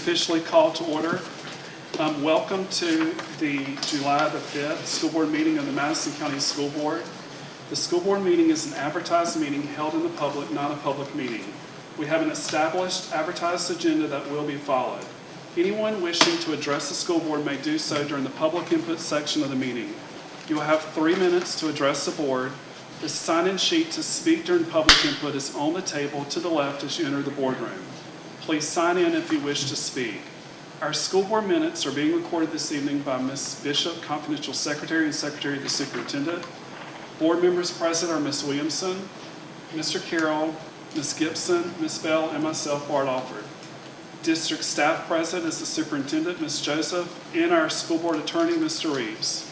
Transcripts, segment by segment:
officially called to order. Welcome to the July the 5th School Board meeting of the Madison County School Board. The School Board meeting is an advertised meeting held in the public, not a public meeting. We have an established advertised agenda that will be followed. Anyone wishing to address the School Board may do so during the public input section of the meeting. You will have 3 minutes to address the board. The sign-in sheet to speak during public input is on the table to the left as you enter the boardroom. Please sign in if you wish to speak. Our school board minutes are being recorded this evening by Ms. Bishop, confidential secretary and secretary of the superintendent. Board members present are Ms. Williamson, Mr. Carroll, Ms. Gibson, Ms. Bell, and myself, Bart Alford. District staff present is the superintendent, Ms. Joseph, and our school board attorney, Mr. Reeves.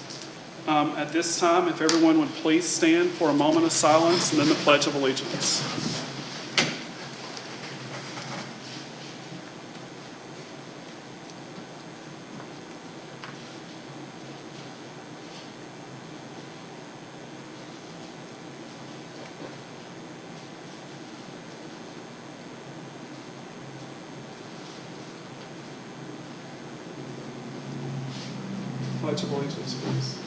At this time, if everyone would please stand for a moment of silence and then the Pledge of Allegiance. Pledge of Allegiance, please.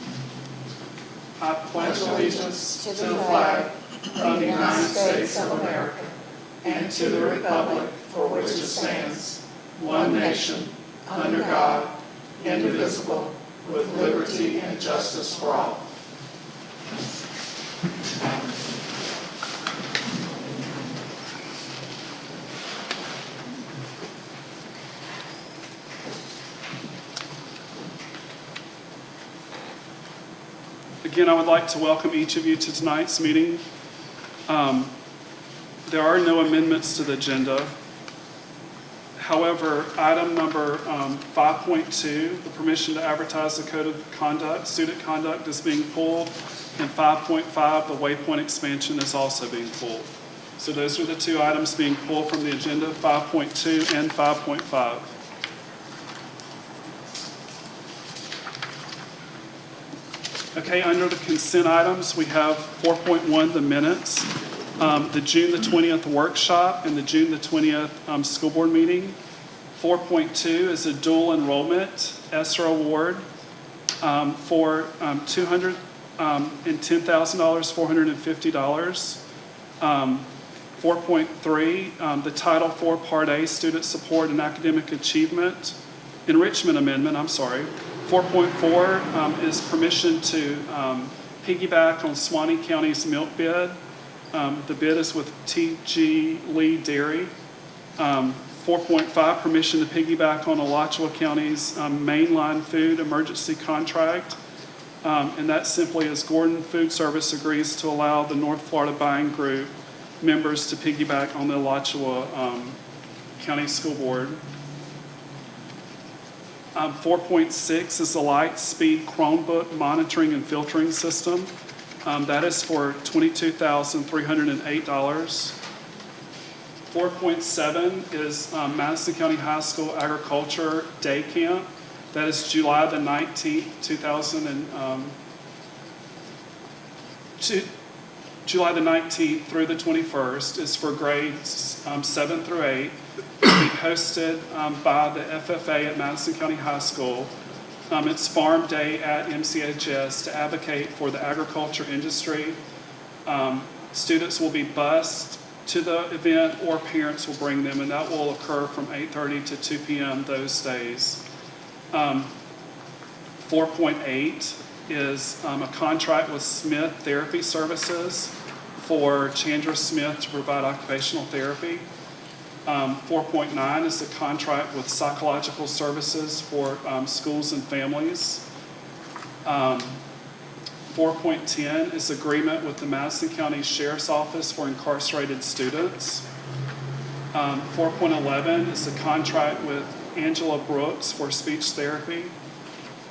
I pledge allegiance to the flag of the United States of America and to the republic for which it stands, one nation, under God, indivisible, with liberty and justice for all. Again, I would like to welcome each of you to tonight's meeting. There are no amendments to the agenda. However, item number 5.2, the permission to advertise the code of conduct, student conduct, is being pulled, and 5.5, the waypoint expansion, is also being pulled. So those are the two items being pulled from the agenda, 5.2 and 5.5. Okay, under the consent items, we have 4.1, the minutes, the June the 20th workshop, and the June the 20th school board meeting. 4.2 is a dual enrollment ESSER award for $210,000, $450. 4.3, the Title IV Part A Student Support and Academic Achievement Enrichment Amendment, 4.4 is permission to piggyback on Suwannee County's milk bid. The bid is with T.G. Lee Dairy. 4.5, permission to piggyback on Alachua County's mainline food emergency contract. And that simply is Gordon Food Service agrees to allow the North Florida Buying Group members to piggyback on the Alachua County School Board. 4.6 is the Lightspeed Chromebook monitoring and filtering system. That is for $22,308. 4.7 is Madison County High School Agriculture Day Camp. That is July the 19th, July the 19th through the 21st is for grades 7 through 8. It will be hosted by the FFA at Madison County High School. It's Farm Day at MCHS to advocate for the agriculture industry. Students will be bused to the event or parents will bring them, and that will occur from 8:30 to 2 p.m. those days. 4.8 is a contract with Smith Therapy Services for Chandra Smith to provide occupational therapy. 4.9 is the contract with Psychological Services for schools and families. 4.10 is agreement with the Madison County Sheriff's Office for incarcerated students. 4.11 is the contract with Angela Brooks for speech therapy.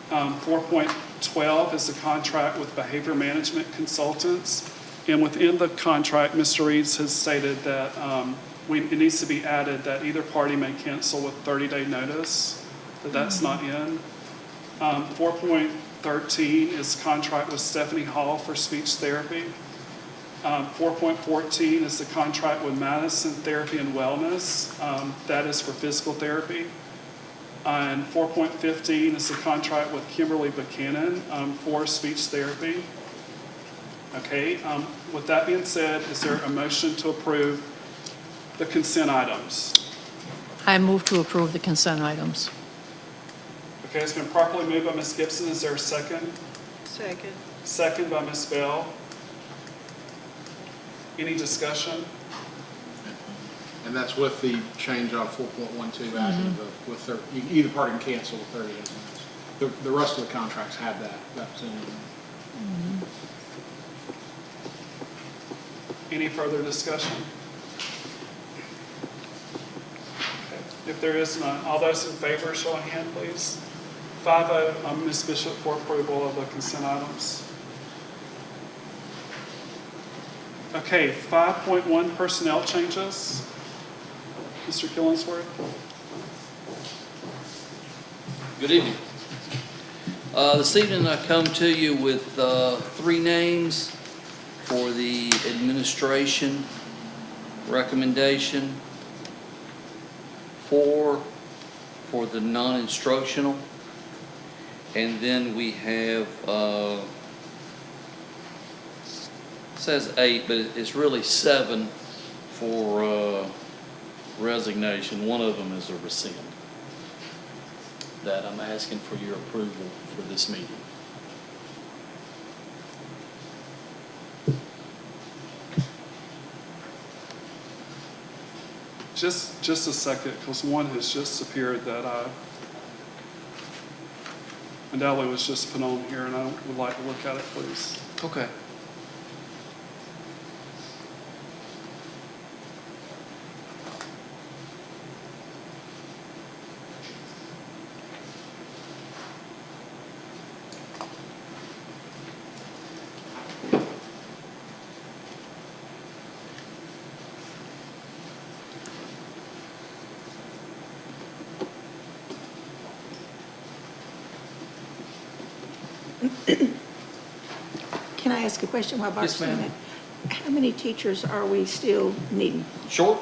4.12 is the contract with Behavior Management Consultants. And within the contract, Mr. Reeves has stated that it needs to be added that either party may cancel with 30-day notice, that's not in. 4.13 is contract with Stephanie Hall for speech therapy. 4.14 is the contract with Madison Therapy and Wellness. That is for physical therapy. And 4.15 is a contract with Kimberly Buchanan for speech therapy. Okay, with that being said, is there a motion to approve the consent items? I move to approve the consent items. Okay, it's been properly moved by Ms. Gibson. Is there a second? Second. Second by Ms. Bell. Any discussion? And that's with the change on 4.12 adding with their, either party can cancel with 30 days. The rest of the contracts have that's in. Any further discussion? Okay. If there is none, all those in favor, show of hand, please. 5-0, Ms. Bishop, for approval of the consent items. Okay, 5.1 personnel changes. Mr. Killingsworth. Good evening. This evening I come to you with 3 names for the administration recommendation, 4 for the non-instructional, and then we have, it says 8, but it's really 7 for resignation. One of them is a rescind that I'm asking for your approval for this meeting. Just a second, because one has just appeared that undoubtedly was just put on here, and I would like to look at it, please. Okay. Can I ask a question while Bart's Yes, doing ma'am. that? How many teachers are we still needing? Short.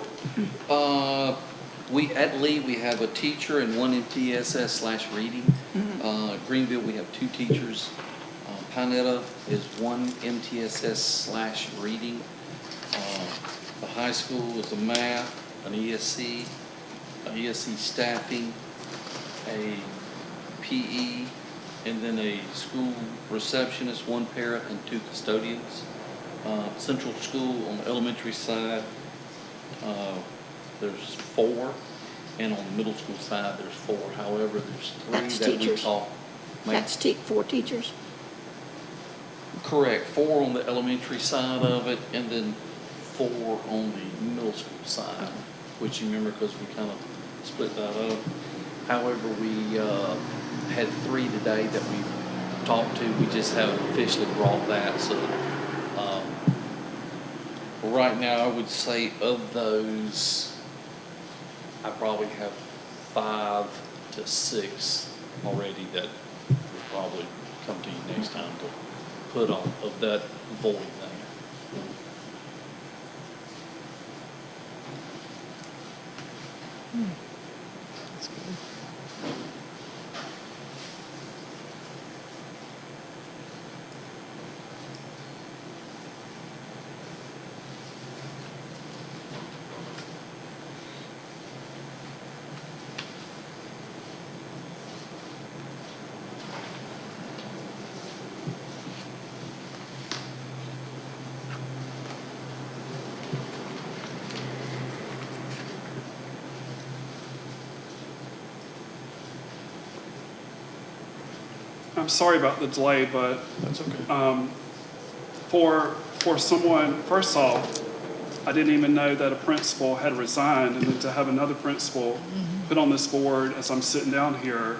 We at Lee we have a teacher and 1 MTSS/reading. Greenville we have 2 teachers. Pinetta is 1 MTSS/reading. The high school is a math, an ESC staffing, a PE, and then a school receptionist, 1 parent, and 2 custodians. Central school on the elementary side, there's 4, and on the middle school side, there's 4. However, there's 3 That's that we teachers? talk. That's 4 teachers? Correct, 4 on the elementary side of it, and then 4 on the middle school side, which you remember because we kind of split that up. However, we had 3 today that we talked to. We just haven't officially brought that. So right now, I would say of those, I probably have 5 to 6 already that will probably come to you next time to put on of that void thing. That's good. I'm sorry about the delay, but That's okay. for someone, first off, I didn't even know that a principal had resigned, and then to have another principal put on this board as I'm sitting down here,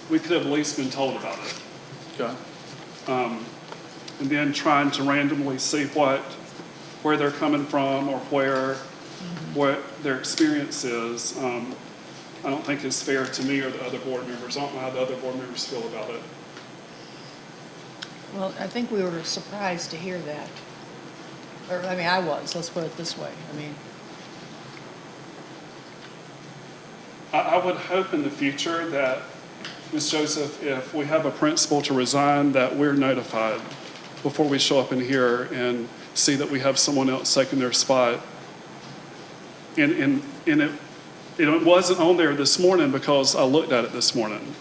we could have at least been told about it. Okay. And then trying to randomly see where they're coming from or what their experience is, I don't think it's fair to me or the other board members. I don't know how the other board members feel about it. Well, I think we were surprised to hear that. Or, I mean, I was, let's put it this way. I mean, I would hope in the future that, Ms. Joseph, if we have a principal to resign, that we're notified before we show up in here and see that we have someone else taking their spot. And it wasn't on there this morning because I looked at it this morning.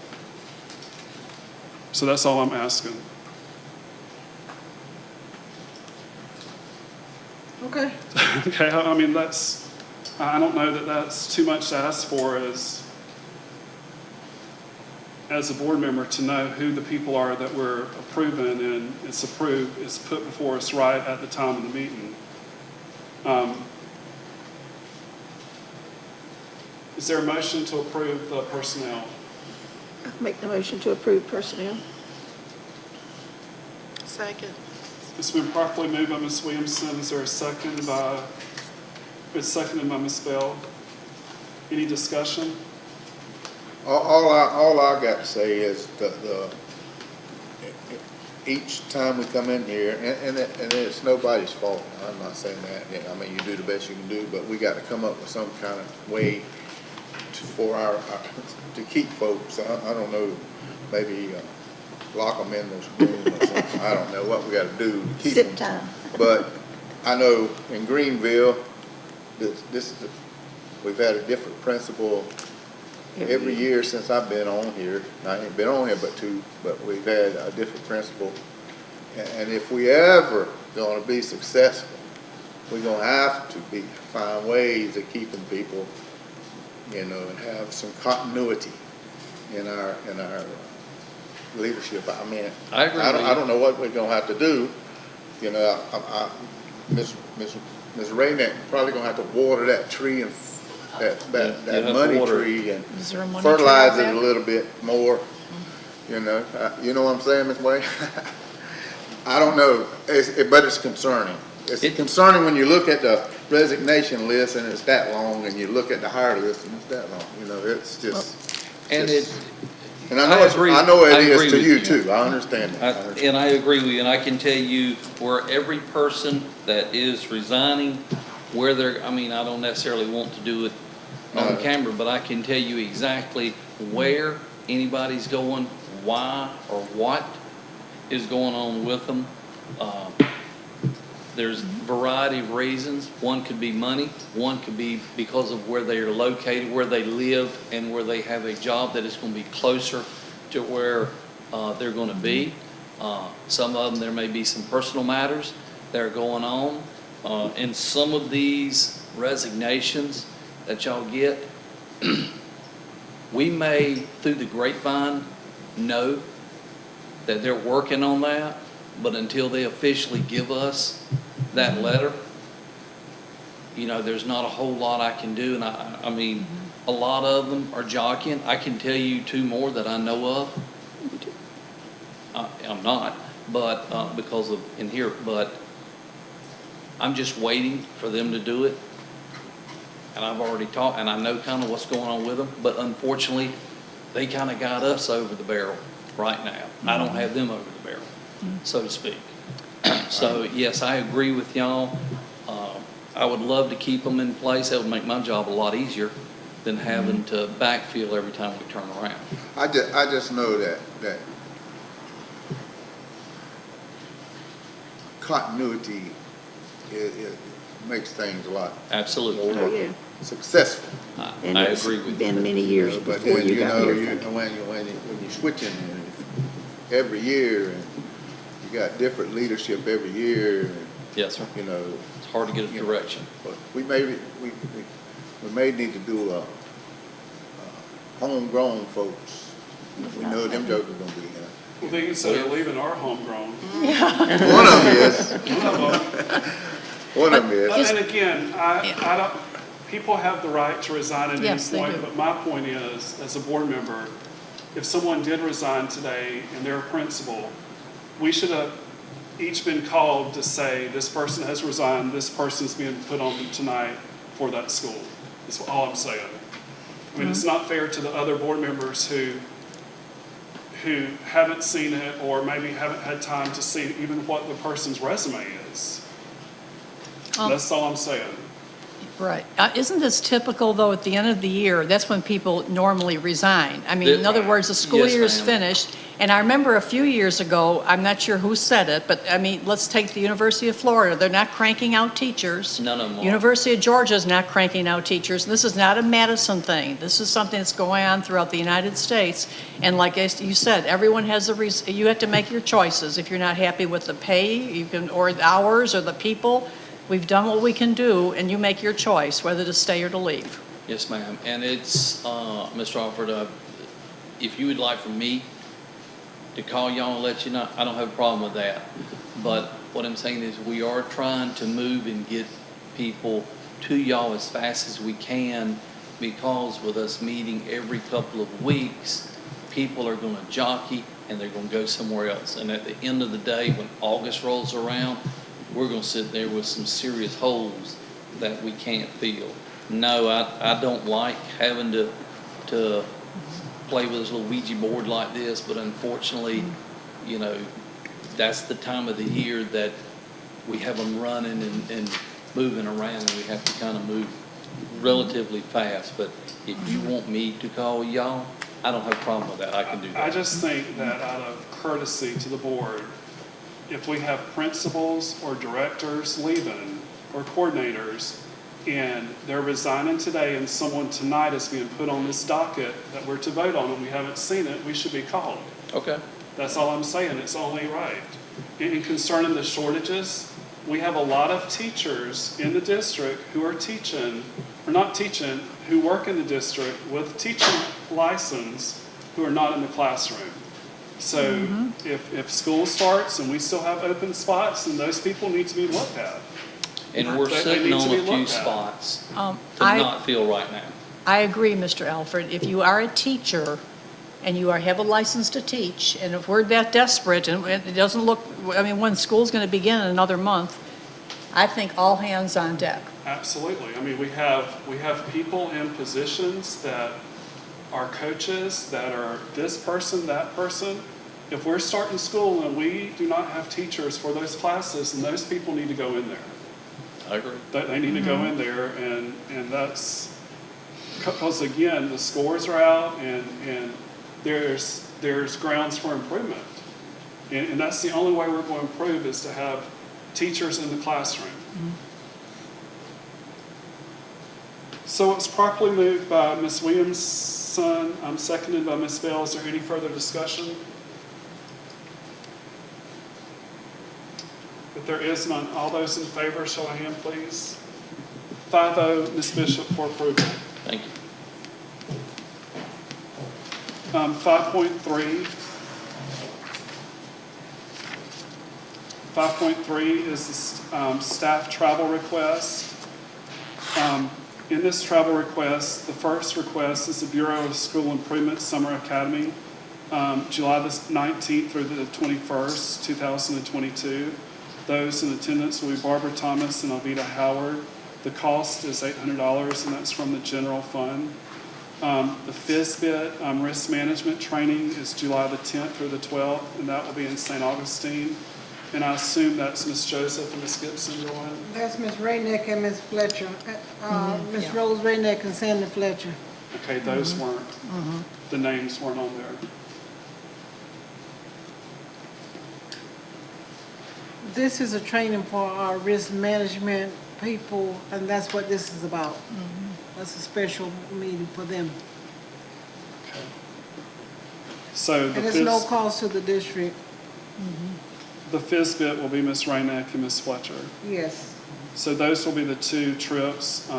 So that's all I'm asking. Okay. Okay, I mean, I don't know that that's too much to ask for as a board member to know who the people are that we're approving, and it's approved, it's put before us right at the time of the meeting. Is there a motion to approve the personnel? Make the motion to approve personnel. Second. It's been properly moved by Ms. Williamson. Is there a second by, it's seconded by Ms. Bell. Any discussion? All I got to say is each time we come in here, and it's nobody's fault. I'm not saying that. I mean, you do the best you can do, but we got to come up with some kind of way to keep folks. I don't know, maybe lock them in this room or something. I don't know what we got to do to keep Sit them. time. But I know in Greenville, we've had a different principal every year since I've been on here. I ain't been on here but we've had a different principal. And if we ever gonna be successful, we're gonna have to find ways of keeping people, and have some continuity in our leadership. I mean, I agree with you. I don't know what we're gonna have to do. Miss Rayneck probably gonna have to water that tree and You that have to money water it. tree and Is there a money tree fertilize out it there? a little bit more. You know what I'm saying, Ms. Wade? I don't know, but it's concerning. It's concerning when you look at the resignation list and it's that long, and you look at the hire list and it's that long. It's just. And And I know it agree is to with you you. too. I understand that. And I agree with you, and I can tell you where every person that is resigning, where they're, I mean, I don't necessarily want to do it on No. camera, but I can tell you exactly where anybody's going, why, or what is going on with them. There's a variety of reasons. One could be money, one could be because of where they are located, where they live, and where they have a job that is going to be closer to where they're going to be. Some of them, there may be some personal matters that are going on. And some of these resignations that y'all get, we may, through the grapevine, know that they're working on that, but until they officially give us that letter, there's not a whole lot I can do. And I mean, a lot of them are jockeying. I can tell you 2 more that I know of. I'm not, but because of in here, but I'm just waiting for them to do it. And I've already talked, and I know kind of what's going on with them, but unfortunately, they kind of got us over the barrel right now. I don't have them over the barrel, so to speak. So, yes, I agree with y'all. I would love to keep them in place. That would make my job a lot easier than having to backfill every time we turn around. I just know that continuity it makes things a lot Absolutely. Oh, yeah. more successful. And I it's agree with you. been many years But before then you got here. when you're switching every year, and you got different leadership every year, and, Yes, sir. It's hard to get a direction. But we may need to do a homegrown folks. We know them jokers gonna be here. Well, they consider leaving our homegrown. One of them is. One of them is. And again, I don't, people have the right to resign at any Yes, they point, do. but my point is, as a board member, if someone did resign today and they're a principal, we should have each been called to say, this person has resigned, this person's being put on tonight for that school. That's all I'm saying. I mean, it's not fair to the other board members who haven't seen it, or maybe haven't had time to see even what the person's resume is. That's all I'm saying. Right. Isn't this typical, though, at the end of the year? That's when people normally resign. I mean, in other words, the school Yes, year is ma'am. finished. And I remember a few years ago, I'm not sure who said it, but I mean, let's take the University of Florida. They're not cranking out teachers. None of them are. University of Georgia is not cranking out teachers. This is not a Madison thing. This is something that's going on throughout the United States. And like you said, everyone has you have to make your choices. If you're not happy with the pay, you can, or the hours, or the people. We've done what we can do, and you make your choice whether to stay or to leave. Yes, ma'am. And it's, Mr. Alford, if you would like for me to call y'all and let you know, I don't have a problem with that. But what I'm saying is we are trying to move and get people to y'all as fast as we can, because with us meeting every couple of weeks, people are going to jockey and they're going to go somewhere else. And at the end of the day, when August rolls around, we're going to sit there with some serious holes that we can't fill. No, I don't like having to play with this little Ouija board like this, but unfortunately, you know, that's the time of the year that we have them running and moving around, and we have to kind of move relatively fast. But if you want me to call y'all, I don't have a problem with that. I can do that. I just think that out of courtesy to the board, if we have principals or directors leaving or coordinators and they're resigning today and someone tonight is being put on this docket that we're to vote on and we haven't seen it, we should be called. Okay. That's all I'm saying. It's only right. And concerning the shortages, we have a lot of teachers in the district who are teaching, or not teaching, who work in the district with teaching license who are not in the classroom. So if school starts and we still have open spots, then those people need to be looked at. And we're They sitting need to on be a few looked at. spots to I not fill right now. agree, Mr. Alfred. If you are a teacher and you have a license to teach, and if we're that desperate, and it doesn't look, I mean, when school's going to begin in another month, I think all hands on deck. Absolutely. I mean, we have people in positions that are coaches, that are this person, that person. If we're starting school and we do not have teachers for those classes, then those people need to go in there. I agree. They need to go in there, and that's, because again, the scores are out and there's grounds for improvement. And that's the only way we're going to improve, is to have teachers in the classroom. So it's properly moved by Ms. Williamson, seconded by Ms. Bell. Is there any further discussion? If there is none, all those in favor, show of hand, please. 5-0, Ms. Bishop, for approval. Thank you. 5.3. 5.3 is the staff travel request. In this travel request, the first request is the Bureau of School Improvement Summer Academy, July the 19th through the 21st, 2022. Those in attendance will be Barbara Thomas and Alvita Howard. The cost is $800, and that's from the general fund. The FSBIT risk management training is July the 10th through the 12th, and that will be in St. Augustine. And I assume that's Ms. Joseph and Ms. Gibson going. That's Ms. Raynick and Ms. Fletcher. Ms. Rose Raynick and Sandy Fletcher. Okay, those weren't, the names weren't on there. This is a training for our risk management people, and that's what this is about. That's a special meeting for them. So And it's no cost to the district. the FSBIT will be Ms. Raynack and Ms. Fletcher. Yes. So those will be the two trips,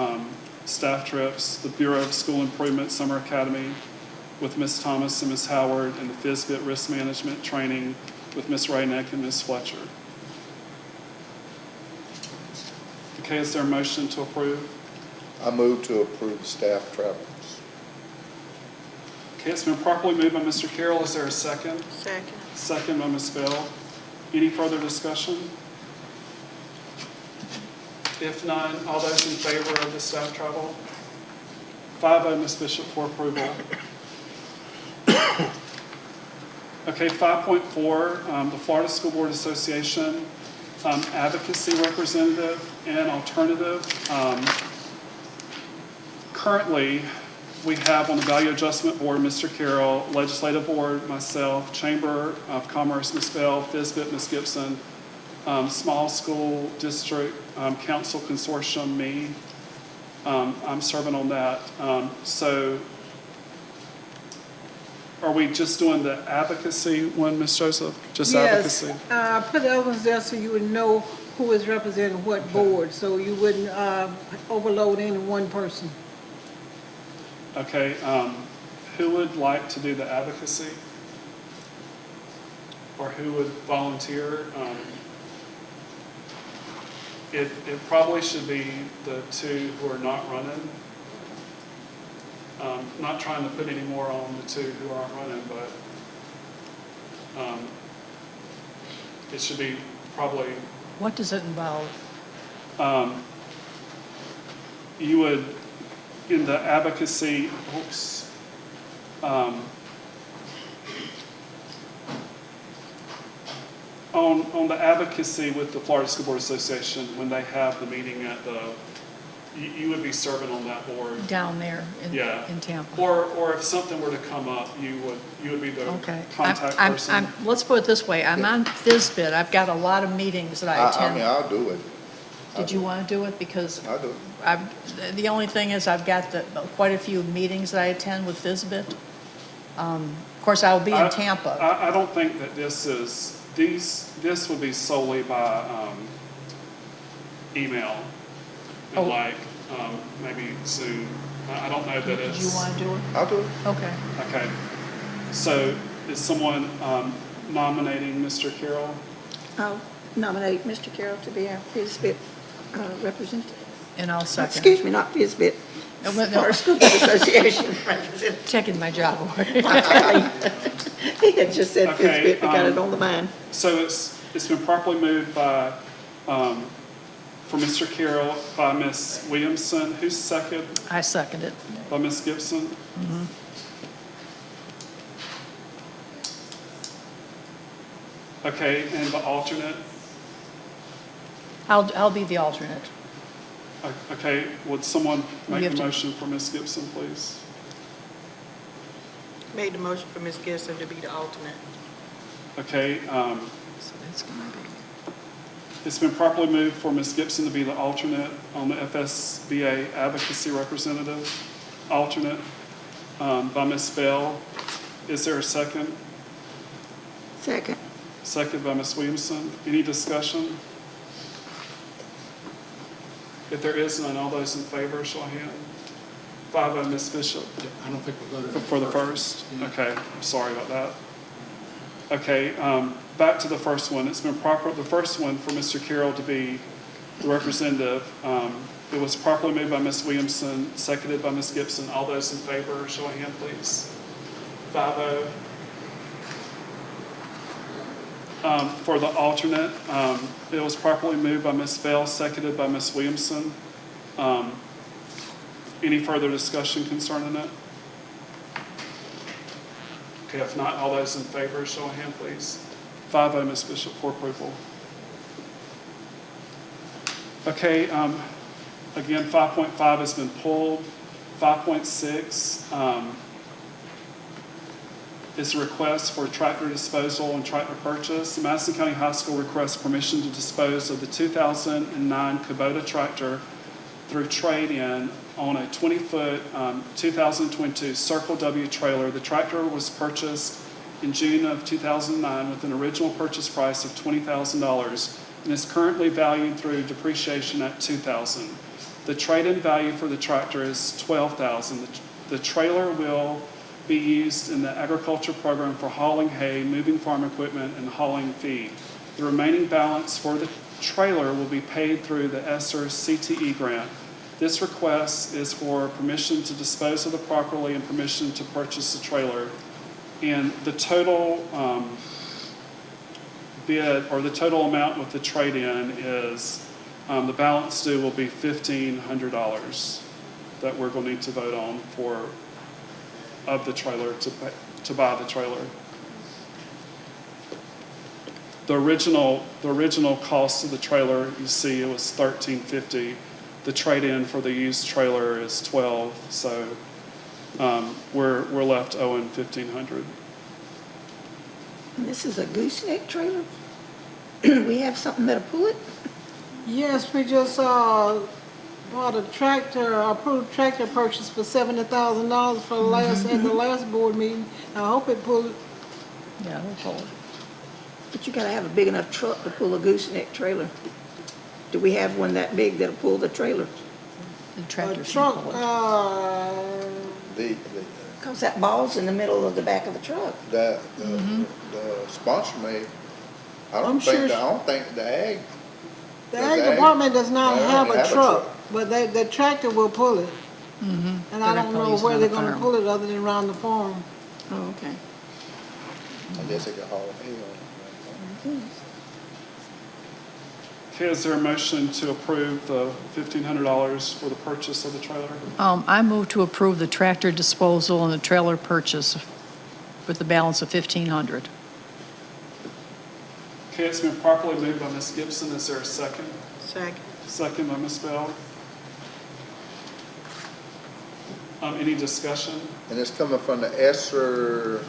staff trips, the Bureau of School Improvement Summer Academy with Ms. Thomas and Ms. Howard, and the FSBIT risk management training with Ms. Raynack and Ms. Fletcher. Okay, is there a motion to approve? I move to approve the staff travels. Okay, it's been properly moved by Mr. Carroll. Is there a second? Second. Second by Ms. Bell. Any further discussion? If none, all those in favor of the staff travel? 5-0, Ms. Bishop, for approval. Okay, 5.4, the Florida School Board Association advocacy representative and alternative. Currently, we have on the Value Adjustment Board, Mr. Carroll, Legislative Board, myself, Chamber of Commerce, Ms. Bell, FSBIT, Ms. Gibson, Small School District Council Consortium, me. I'm serving on that. So are we just doing the advocacy one, Ms. Joseph? Just advocacy? Yes, put the other ones there so you would know who is representing what board, so you wouldn't overload any one person. Okay, who would like to do the advocacy? Or who would volunteer? It probably should be the two who are not running. Not trying to put any more on the two who aren't running, but it should be probably, What does it involve? you would, in the advocacy, on the advocacy with the Florida School Board Association, when they have the meeting at the, you would be serving on that board. Down there Yeah. in Tampa? Or if something were to come up, you would be the Okay. contact person. Let's put it this way, I'm on FSBIT, I've got a lot of meetings that I I mean, attend. I'll do it. Did you want to do it? Because I'll do it. the only thing is I've got quite a few meetings that I attend with FSBIT. Of course, I'll be in Tampa. I don't think that this would be solely by email Oh. and maybe Zoom. I don't know that Did it's. you want to do it? I'll do it. Okay. Okay. So is someone nominating Mr. Carroll? I'll nominate Mr. Carroll to be our FSBIT representative. And I'll second. Excuse me, not FSBIT, No, no. Florida School Board Association representative. Taking my job away. He had just said Okay, FSBIT, we got it on the mind. So it's been properly moved by, for Mr. Carroll by Ms. Williamson. Who's second? I second it. By Ms. Gibson? Okay, and the alternate? I'll be the alternate. Okay, would someone We make have the to- motion for Ms. Gibson, please? Made the motion for Ms. Gibson to be the alternate. Okay, So it's going to be. it's been properly moved for Ms. Gibson to be the alternate on the FSBA advocacy representative, alternate by Ms. Bell. Is there a second? Second. Second by Ms. Williamson. Any discussion? If there is none, all those in favor, show of hand. 5 by Ms. Bishop. I don't think we voted. For the first? Yeah. Okay, I'm sorry about that. Okay, back to the first one. It's been proper, the first one for Mr. Carroll to be the representative. It was properly made by Ms. Williamson, seconded by Ms. Gibson. All those in favor, show of hand, please. 5-0. For the alternate, it was properly moved by Ms. Bell, seconded by Ms. Williamson. Any further discussion concerning it? Okay, if not, all those in favor, show of hand, please. 5-0, Ms. Bishop, for approval. Okay, again, 5.5 has been pulled. 5.6 is a request for tractor disposal and tractor purchase. The Madison County High School requests permission to dispose of the 2009 Kubota tractor through trade-in on a 20-foot 2022 Circle W trailer. The tractor was purchased in June of 2009 with an original purchase price of $20,000 and is currently valued through depreciation at $2,000. The trade-in value for the tractor is $12,000. The trailer will be used in the agriculture program for hauling hay, moving farm equipment, and hauling feed. The remaining balance for the trailer will be paid through the ESSER CTE grant. This request is for permission to dispose of the property and permission to purchase the trailer. And the total bid, or the total amount with the trade-in is, the balance due will be $1,500 that we're going to need to vote on for, of the trailer, to buy the trailer. The original cost of the trailer, you see, it was $1,350. the trade-in for the used trailer is 12, so we're left owing 1,500. And this is a gooseneck trailer? We have something that'll pull it? Yes, we just, bought a tractor, approved tractor purchase for $70,000 for the last, at the last board meeting. I hope it pulled, Yeah, we'll pull it. But you gotta have a big enough truck to pull a gooseneck trailer. Do we have one that big that'll pull the trailer? The a tractor's truck, gonna pull it. The, Cause that ball's in the middle of the back of the truck. the sponsor may, I I'm don't sure think the ag, The Does ag ag- department does not they have only a have a truck, truck. but the tractor will pull it. And I They're don't gonna know use it where on they're the gonna farm. pull it other than around the farm. Oh, okay. I guess they could haul hay on it. Okay, is there a motion to approve the $1,500 for the purchase of the trailer? I move to approve the tractor disposal and the trailer purchase with the balance of 1,500. Okay, it's been properly moved by Ms. Gibson. Is there a second? Second. Second by Ms. Bell. Any discussion? And it's coming from the ESSER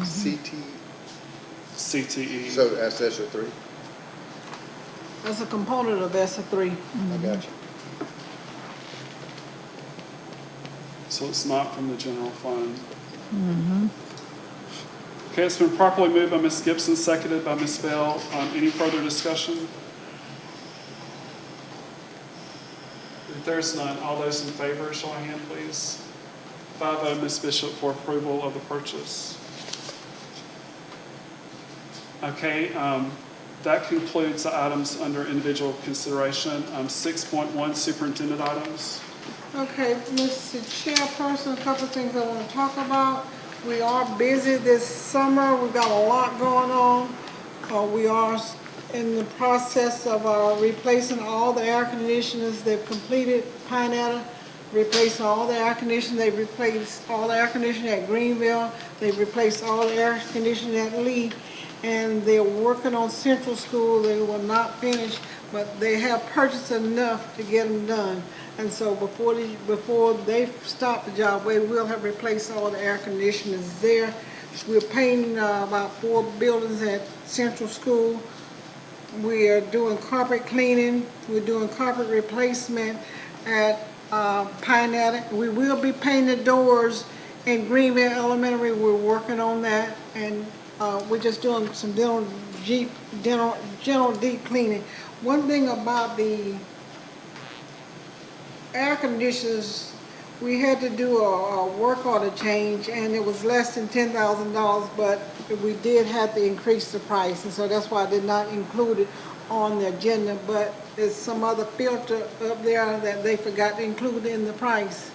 CT, CTE. so that's ESSER 3? That's a component of ESSER 3. I got you. So it's not from the general fund. Okay, it's been properly moved by Ms. Gibson, seconded by Ms. Bell. Any further discussion? If there's none, all those in favor, show of hand, please. 5-0, Ms. Bishop, for approval of the purchase. Okay, that concludes the items under individual consideration. 6.1, superintendent items. Okay, Mr. Chairperson, a couple of things I want to talk about. We are busy this summer. We've got a lot going on. We are in the process of replacing all the air conditioners. They've completed Pineapple, replacing all the air conditioning. They've replaced all the air conditioning at Greenville. They've replaced all the air conditioning at Lee. And they're working on Central School. They will not finish, but they have purchased enough to get them done. And so before they stop the job, we will have replaced all the air conditioners there. We're painting about 4 buildings at Central School. We are doing carpet cleaning. We're doing carpet replacement at Pineapple. We will be painting the doors in Greenville Elementary. We're working on that. And we're just doing some general deep cleaning. One thing about the air conditioners, we had to do a work order change, and it was less than $10,000, but we did have to increase the price, and so that's why I did not include it on the agenda. But there's some other filter up there that they forgot to include in the price.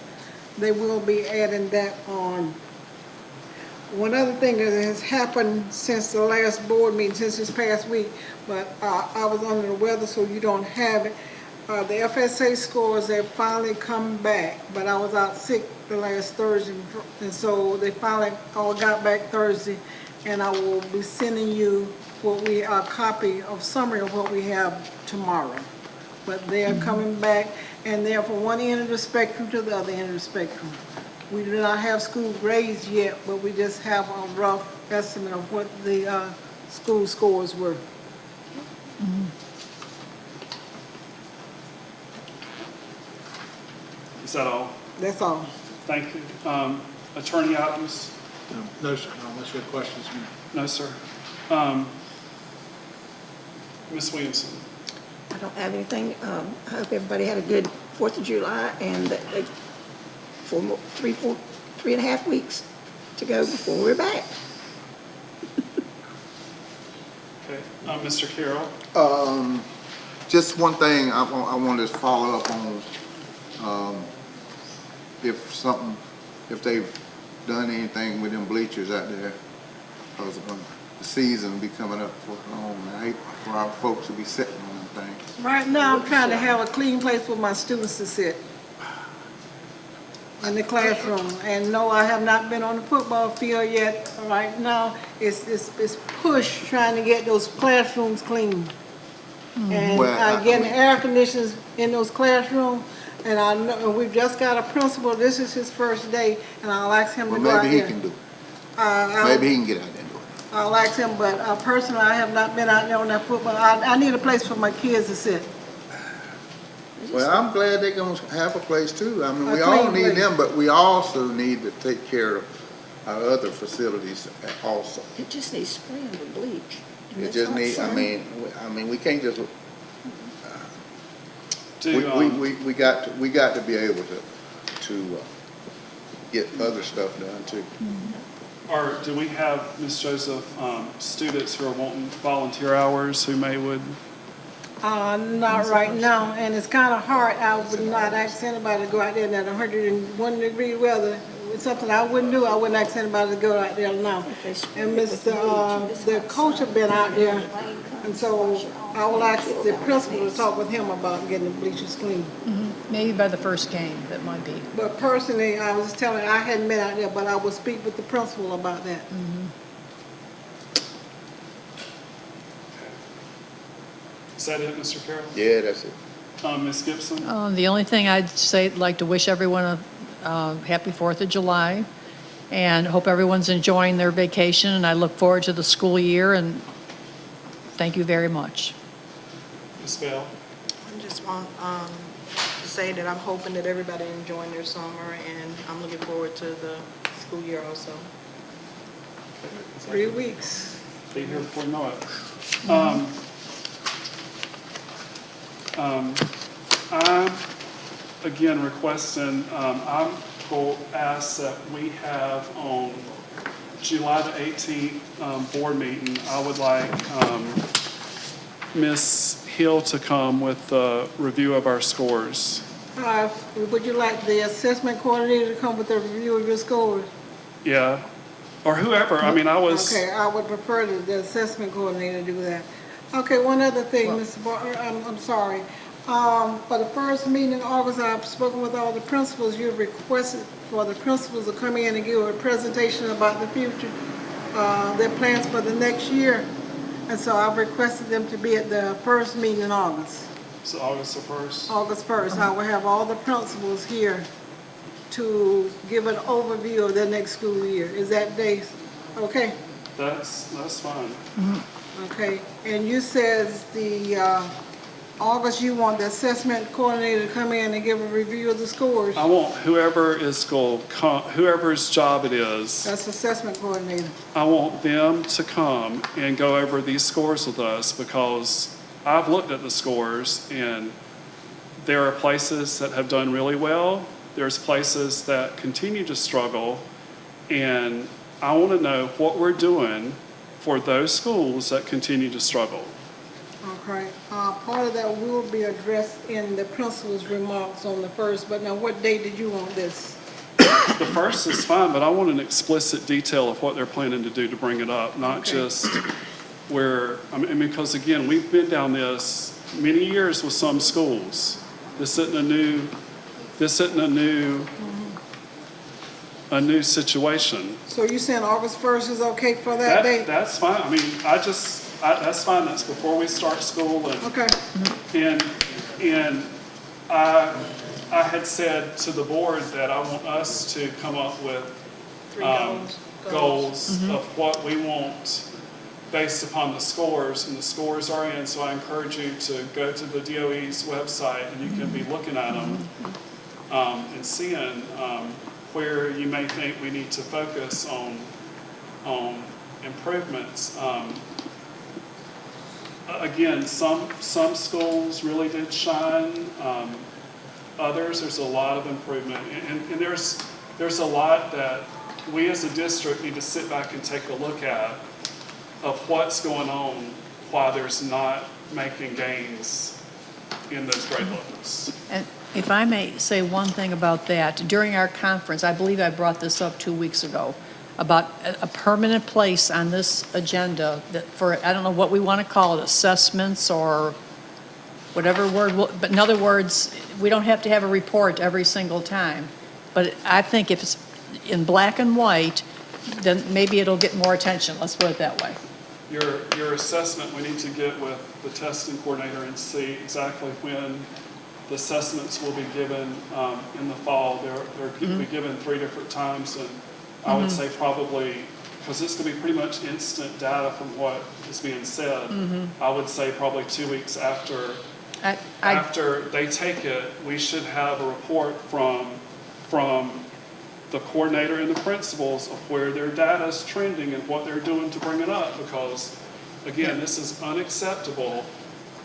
They will be adding that on. One other thing that has happened since the last board meeting, since this past week, but I was under the weather, so you don't have it. The Fsa scores have finally come back, but I was out sick the last Thursday, and so they finally all got back Thursday, and I will be sending you a copy of summary of what we have tomorrow. But they are coming back, and they're from one end of the spectrum to the other end of the spectrum. We do not have school grades yet, but we just have a rough estimate of what the school scores were. Is that all? That's all. Thank you. Attorney items? No, sir, unless you have questions. No, sir. Ms. Williamson? I don't have anything. I hope everybody had a good 4th of July and that they, 3.5 weeks to go before we're back. Okay. Mr. Carroll? Just one thing I wanted to follow up on, if they've done anything with them bleachers out there, because the season will be coming up for for our folks to be sitting on them things. Right now, I'm trying to have a clean place for my students to sit in the classroom. And no, I have not been on the football field yet. Right now, it's push trying to get those classrooms clean. And Well, I getting mean- air conditioners in those classrooms, and I know, and we've just got a principal, this is his first day, and I'll ask him to Well, go out maybe he there. can do it. I'll- Maybe he can get out there and do it. I'll ask him, but personally, I have not been out there on that football. I need a place for my kids to sit. Well, I'm glad they're gonna have a place too. I mean, A we all clean need place. them, but we also need to take care of our other facilities also. It just needs spraying with bleach. And It it's just not need, sun. I mean, we can't just, Do, we got to be able to get other stuff done too. or do we have, Ms. Joseph, students who are wanting volunteer hours who would? Not right now, and it's kind of hard. I would not ask anybody to go out there in that 101-degree weather. It's something I wouldn't do. I wouldn't ask anybody to go out there now. And the coach have been out there, and so I will ask the principal to talk with him about getting the bleachers clean. Maybe by the first game, that might be. But personally, I was telling, I hadn't been out there, but I will speak with the principal about that. Is that it, Mr. Carroll? Yeah, that's it. Ms. Gibson? The only thing I'd say, like to wish everyone a happy 4th of July, and hope everyone's enjoying their vacation, and I look forward to the school year, and thank you very much. Ms. Bell? I just want to say that I'm hoping that everybody enjoying their summer, and I'm looking forward to the school year also. 3 weeks. Be here before you know it. I'm, again, requesting, I'm going to ask that we have on July the 18th board meeting, I would like Ms. Hill to come with a review of our scores. Would you like the assessment coordinator to come with a review of your scores? Yeah, or whoever, I mean, I was. Okay, I would prefer the assessment coordinator do that. Okay, one other thing, Mr. Barr, I'm sorry. For the first meeting in August, I've spoken with all the principals. You've requested for the principals to come in and give a presentation about the future, their plans for the next year. And so I've requested them to be at the first meeting in August. So August the 1st? August 1st, I will have all the principals here to give an overview of their next school year. Is that day okay? That's fine. Okay, and you says the, August, you want the assessment coordinator to come in and give a review of the scores? I want whoever's job it is, That's assessment coordinator. I want them to come and go over these scores with us, because I've looked at the scores and there are places that have done really well. There's places that continue to struggle, and I want to know what we're doing for those schools that continue to struggle. Okay, part of that will be addressed in the principal's remarks on the first, but now what day did you want this? The first is fine, but I want an explicit detail of what they're planning to do to bring it up, not Okay. just where, I mean, because again, we've been down this many years with some schools. This isn't a new situation. So you saying August 1st is okay for that date? That's fine. I mean, that's fine. That's before we start school, and Okay, And I had said to the board that I want us to come up with 3 goals of what we want based upon the scores, and the scores are in, so I encourage you to go to the DOE's website, and you can be looking at them and seeing where you may think we need to focus on improvements. Again, some schools really did shine. Others, there's a lot of improvement, and there's a lot that we as a district need to sit back and take a look at of what's going on, why there's not making gains in those grade levels. And if I may say one thing about that, during our conference, I believe I brought this up 2 weeks ago, about a permanent place on this agenda that for, I don't know what we want to call it, assessments or whatever word, but in other words, we don't have to have a report every single time. But I think if it's in black and white, then maybe it'll get more attention, let's put it that way. your assessment, we need to get with the testing coordinator and see exactly when the assessments will be given in the fall. They're going to be given 3 different times, and I would say probably, because it's going to be pretty much instant data from what is being said, I would say probably 2 weeks after they take it, we should have a report from the coordinator and the principals of where their data is trending and what they're doing to bring it up, because, again, this is unacceptable,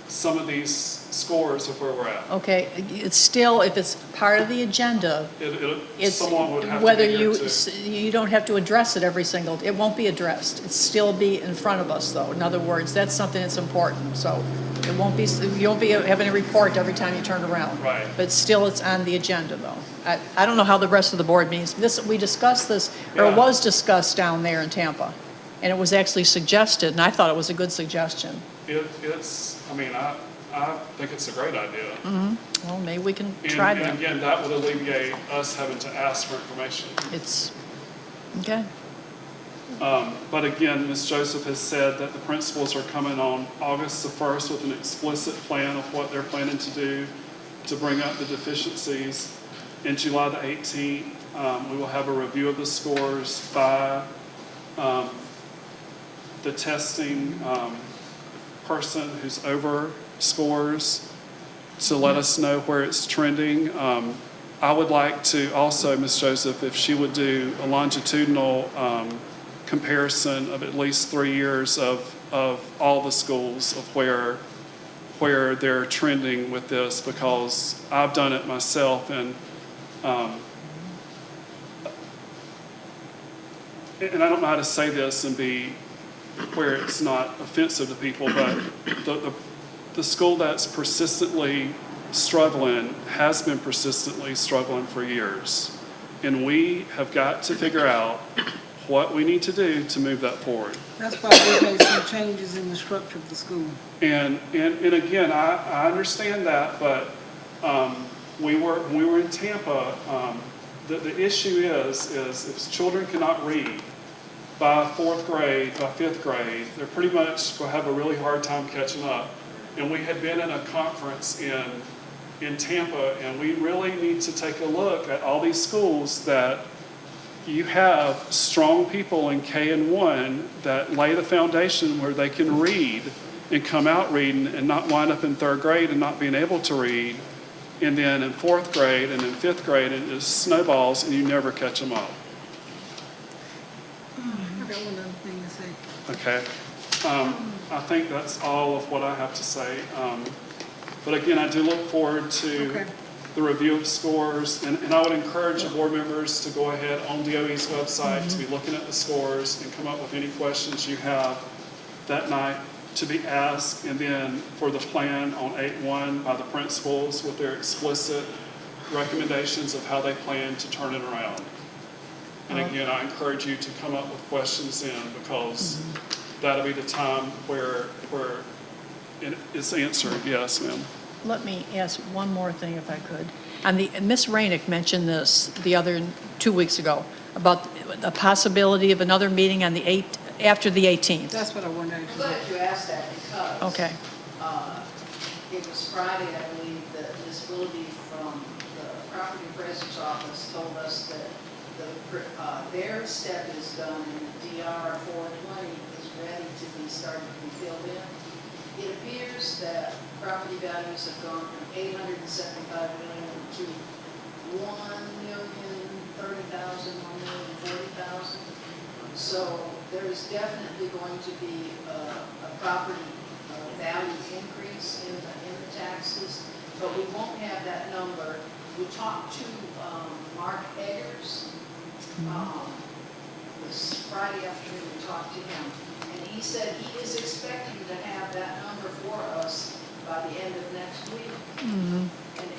some of these scores of where we're at. Okay, it's still, if it's part of the agenda, it's, Someone would have to whether be here you, to. you don't have to address it every single, it won't be addressed. It's still be in front of us, though. In other words, that's something that's important, so it won't be, you won't be having a report every time you turn around. Right. But still, it's on the agenda, though. I don't know how the rest of the board means. We discussed this, or it Yeah. was discussed down there in Tampa, and it was actually suggested, and I thought it was a good suggestion. It's, I mean, I think it's a great idea. Well, maybe we can And, try and that. again, that would alleviate us having to ask for information. It's, okay. But again, Ms. Joseph has said that the principals are coming on August the 1st with an explicit plan of what they're planning to do to bring up the deficiencies. In July the 18th, we will have a review of the scores by the testing person who's over scores to let us know where it's trending. I would like to also, Ms. Joseph, if she would do a longitudinal comparison of at least 3 years of all the schools of where they're trending with this, because I've done it myself, and I don't know how to say this and be where it's not offensive to people, but the school that's persistently struggling has been persistently struggling for years. And we have got to figure out what we need to do to move that forward. That's why we made some changes in the structure of the school. And again, I understand that, but when we were in Tampa, the issue is if children cannot read by 4th grade, by 5th grade, they're pretty much going to have a really hard time catching up. And we had been in a conference in Tampa, and we really need to take a look at all these schools that you have strong people in K and 1 that lay the foundation where they can read and come out reading and not wind up in 3rd grade and not being able to read. And then in 4th grade and in 5th grade, it just snowballs and you never catch them up. I got one other thing to say. Okay. I think that's all of what I have to say. But again, I do look forward to Okay. the review of scores, and I would encourage the board members to go ahead on DOE's website to be looking at the scores and come up with any questions you have that night to be asked, and then for the plan on 8-1 by the principals with their explicit recommendations of how they plan to turn it around. And again, I encourage you to come up with questions then, because that'll be the time where it's answered. Yes, ma'am. Let me ask one more thing if I could. And Ms. Rainick mentioned this the other 2 weeks ago about the possibility of another meeting on after the 18th. That's what I wanted to I'm ask glad you asked that, because Okay. It was Friday, I believe, that Ms. Willoughby from the property appraiser's office told us that their step is done and the DR 420 is ready to be started to be filled in. It appears that property values have gone from $875 million to $1,030,000, $1,040,000. So there is definitely going to be a property value increase in the taxes, but we won't have that number. We talked to Mark Eggers this Friday afternoon. We talked to him, and he said he is expecting to have that number for us by the end of next week. And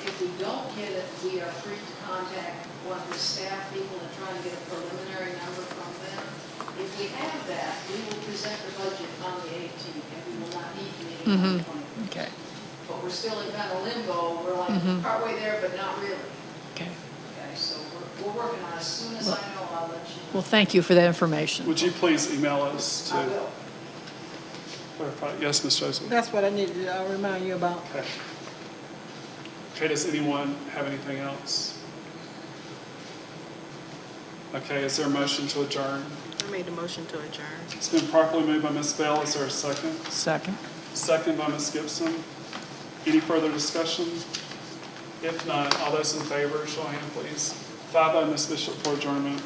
if we don't get it, we are free to contact one of the staff people and try and get a preliminary number from them. If we have that, we will present the budget on the 18th, and we will not need to meet on the 25th. Okay. But we're still in kind of limbo. We're like partway there, but not really. Okay. Okay, so we're working on it. As soon as I know, I'll let you know. Well, thank you for that information. Would you please email us I to? will. clarify. Yes, Ms. Joseph? That's what I needed to remind you about. Okay. Okay, does anyone have anything else? Okay, is there a motion to adjourn? I made the motion to adjourn. It's been properly moved by Ms. Bell. Is there a second? Second. Second by Ms. Gibson. Any further discussion? If not, all those in favor, show of hand, please. 5 by Ms. Bishop for adjournment.